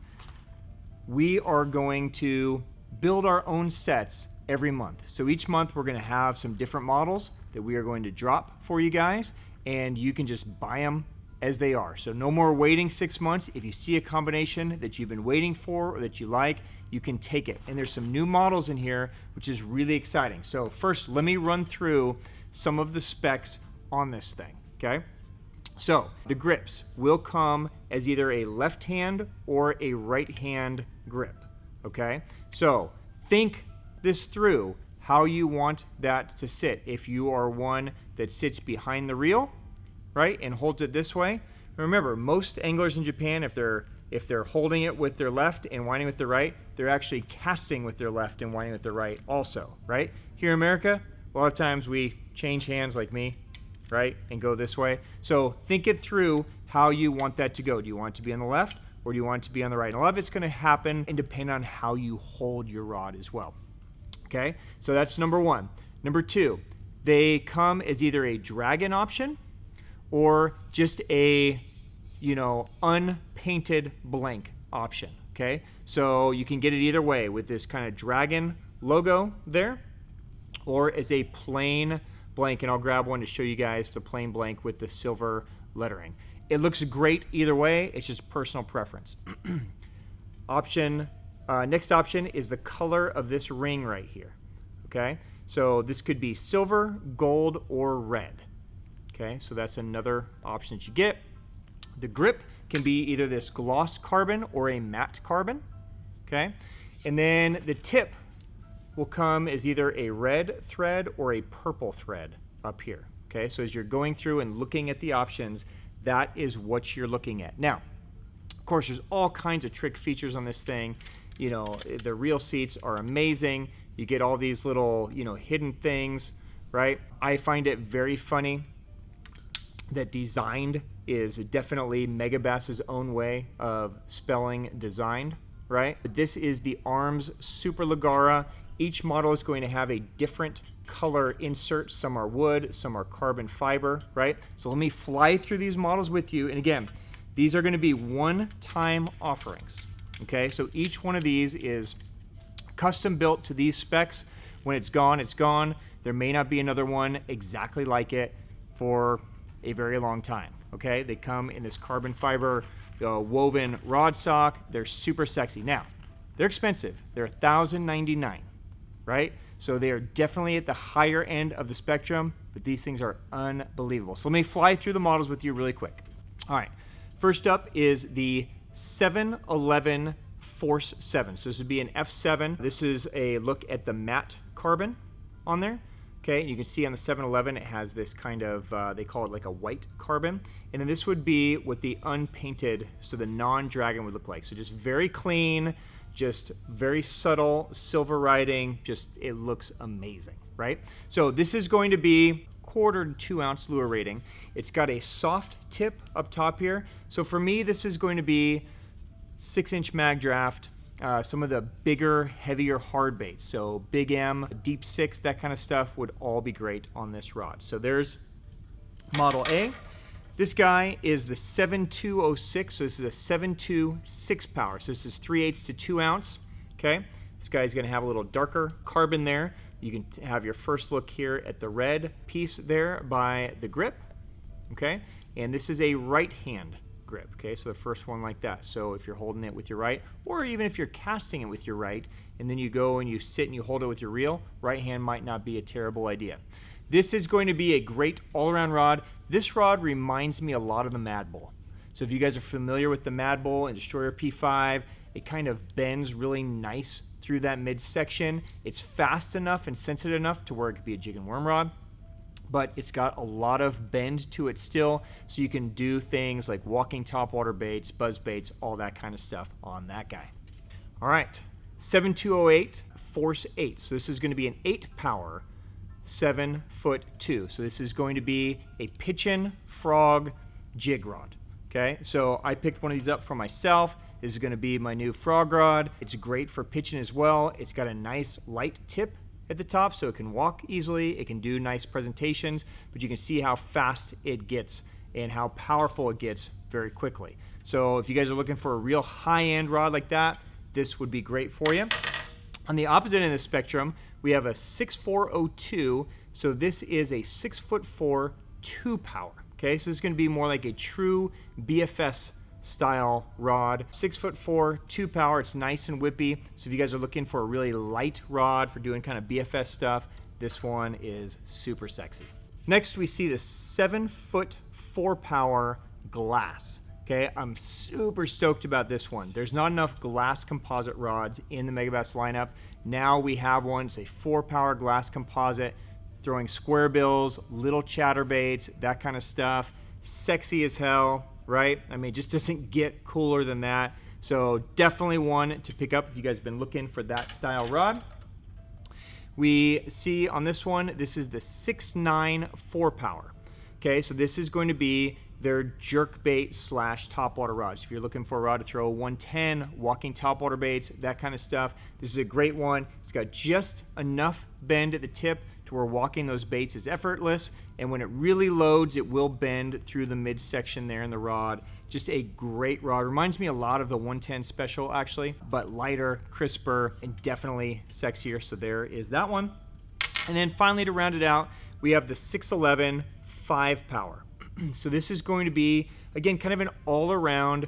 we are going to build our own sets every month. So each month we're going to have some different models that we are going to drop for you guys, and you can just buy them as they are. So no more waiting 6 months. If you see a combination that you've been waiting for or that you like, you can take it. And there's some new models in here, which is really exciting. So first, let me run through some of the specs on this thing, okay? So the grips will come as either a left hand or a right hand grip, okay? So think this through, how you want that to sit. If you are one that sits behind the reel, right, and holds it this way. Remember, most anglers in Japan, if they're holding it with their left and winding with their right, they're actually casting with their left and winding with their right also, right? Here in America, a lot of times we change hands like me, right, and go this way. So think it through how you want that to go. Do you want it to be on the left or do you want it to be on the right? And a lot of it's going to happen and depend on how you hold your rod as well. Okay, so that's number one. Number two, they come as either a dragon option or just a, you know, unpainted blank option, okay? So you can get it either way with this kind of dragon logo there or as a plain blank, and I'll grab one to show you guys the plain blank with the silver lettering. It looks great either way, it's just personal preference. Next option is the color of this ring right here, okay? So this could be silver, gold, or red. Okay, so that's another option that you get. The grip can be either this gloss carbon or a matte carbon. Okay, and then the tip will come as either a red thread or a purple thread up here. Okay, so as you're going through and looking at the options, that is what you're looking at. Now, of course, there's all kinds of trick features on this thing. You know, the reel seats are amazing. You get all these little, you know, hidden things, right? I find it very funny that designed is definitely Megabass's own way of spelling designed, right? This is the ARMS Super Ligara. Each model is going to have a different color insert. Some are wood, some are carbon fiber, right? So let me fly through these models with you. And again, these are going to be one-time offerings, okay? So each one of these is custom built to these specs. When it's gone, it's gone. There may not be another one exactly like it for a very long time, okay? They come in this carbon fiber woven rod stock. They're super sexy. Now, they're expensive. They're $1,099. Right? So they are definitely at the higher end of the spectrum, but these things are unbelievable. So let me fly through the models with you really quick. All right, first up is the 711 Force 7. So this would be an F7. This is a look at the matte carbon on there. Okay, you can see on the 711 it has this kind of, they call it like a white carbon. And then this would be what the unpainted, so the non-dragon would look like. So just very clean, just very subtle silver writing, just it looks amazing, right? So this is going to be 1/4 to 2 ounce lure rating. It's got a soft tip up top here. So for me, this is going to be 6-inch mag draft, some of the bigger, heavier hard baits. So Big M, Deep 6, that kind of stuff would all be great on this rod. So there's model A. This guy is the 7206, so this is a 726 power. So this is 3/8 to 2 ounce, okay? This guy's gonna have a little darker carbon there. You can have your first look here at the red piece there by the grip, okay? And this is a right hand grip, okay? So the first one like that. So if you're holding it with your right, or even if you're casting it with your right, and then you go and you sit and you hold it with your reel, right hand might not be a terrible idea. This is going to be a great all-around rod. This rod reminds me a lot of the Mad Bull. So if you guys are familiar with the Mad Bull and Destroyer P5, it kind of bends really nice through that midsection. It's fast enough and sensitive enough to where it could be a jig and worm rod, but it's got a lot of bend to it still, so you can do things like walking topwater baits, buzz baits, all that kind of stuff on that guy. All right, 7208 Force 8. So this is going to be an 8 power 7'2". So this is going to be a Pitchin' Frog jig rod. Okay, so I picked one of these up for myself. This is going to be my new frog rod. It's great for pitching as well. It's got a nice light tip at the top, so it can walk easily. It can do nice presentations, but you can see how fast it gets and how powerful it gets very quickly. So if you guys are looking for a real high-end rod like that, this would be great for you. On the opposite end of the spectrum, we have a 6402. So this is a 6'4" 2 power. Okay, so this is going to be more like a true BFS style rod. 6'4", 2 power. It's nice and whippy. So if you guys are looking for a really light rod for doing kind of BFS stuff, this one is super sexy. Next, we see the 7'4" power glass. Okay, I'm super stoked about this one. There's not enough glass composite rods in the Megabass lineup. Now we have one. It's a 4 power glass composite, throwing square bills, little chatterbaits, that kind of stuff. Sexy as hell, right? I mean, it just doesn't get cooler than that. So definitely one to pick up if you guys have been looking for that style rod. We see on this one, this is the 6'9" 4 power. Okay, so this is going to be their jerkbait / topwater rods. If you're looking for a rod to throw 110, walking topwater baits, that kind of stuff, this is a great one. It's got just enough bend at the tip to where walking those baits is effortless, and when it really loads, it will bend through the midsection there in the rod. Just a great rod. Reminds me a lot of the 110 Special actually, but lighter, crisper, and definitely sexier. So there is that one. And then finally, to round it out, we have the 611 5 power. So this is going to be, again, kind of an all-around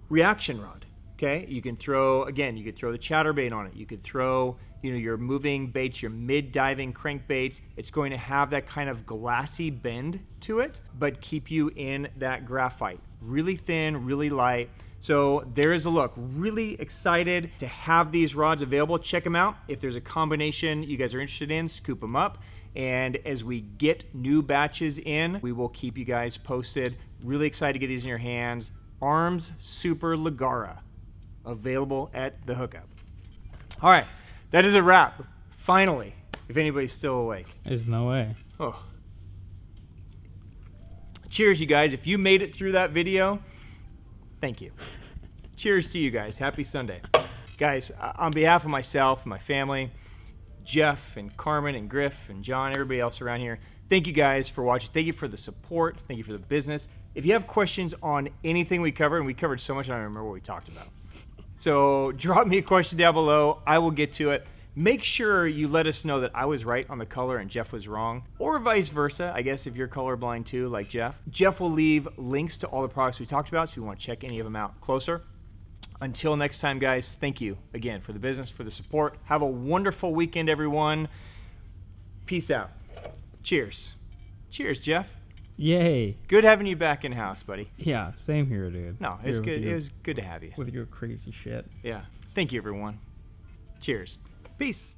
reaction rod. Okay, you can throw, again, you could throw the chatterbait on it. You could throw, your moving baits, your mid-diving crankbaits. It's going to have that kind of glassy bend to it, but keep you in that graphite. Really thin, really light. So there is a look. Really excited to have these rods available. Check them out. If there's a combination you guys are interested in, scoop them up. And as we get new batches in, we will keep you guys posted. Really excited to get these in your hands. Arms Super Ligara, available at the hookup. All right, that is a wrap. Finally, if anybody's still awake. There's no way. Oh. Cheers, you guys. If you made it through that video, thank you. Cheers to you guys. Happy Sunday. Guys, on behalf of myself and my family, Jeff and Carmen and Griff and John, everybody else around here, thank you guys for watching. Thank you for the support. Thank you for the business. If you have questions on anything we covered, and we covered so much, I don't remember what we talked about. So drop me a question down below. I will get to it. Make sure you let us know that I was right on the color and Jeff was wrong, or vice versa. I guess if you're colorblind too, like Jeff. Jeff will leave links to all the products we talked about, so if you want to check any of them out closer. Until next time, guys, thank you again for the business, for the support. Have a wonderful weekend, everyone. Peace out. Cheers. Cheers, Jeff. Yay. Good having you back in house, buddy. Yeah, same here, dude. No, it's good. It was good to have you. With your crazy shit. Yeah. Thank you, everyone. Cheers. Peace.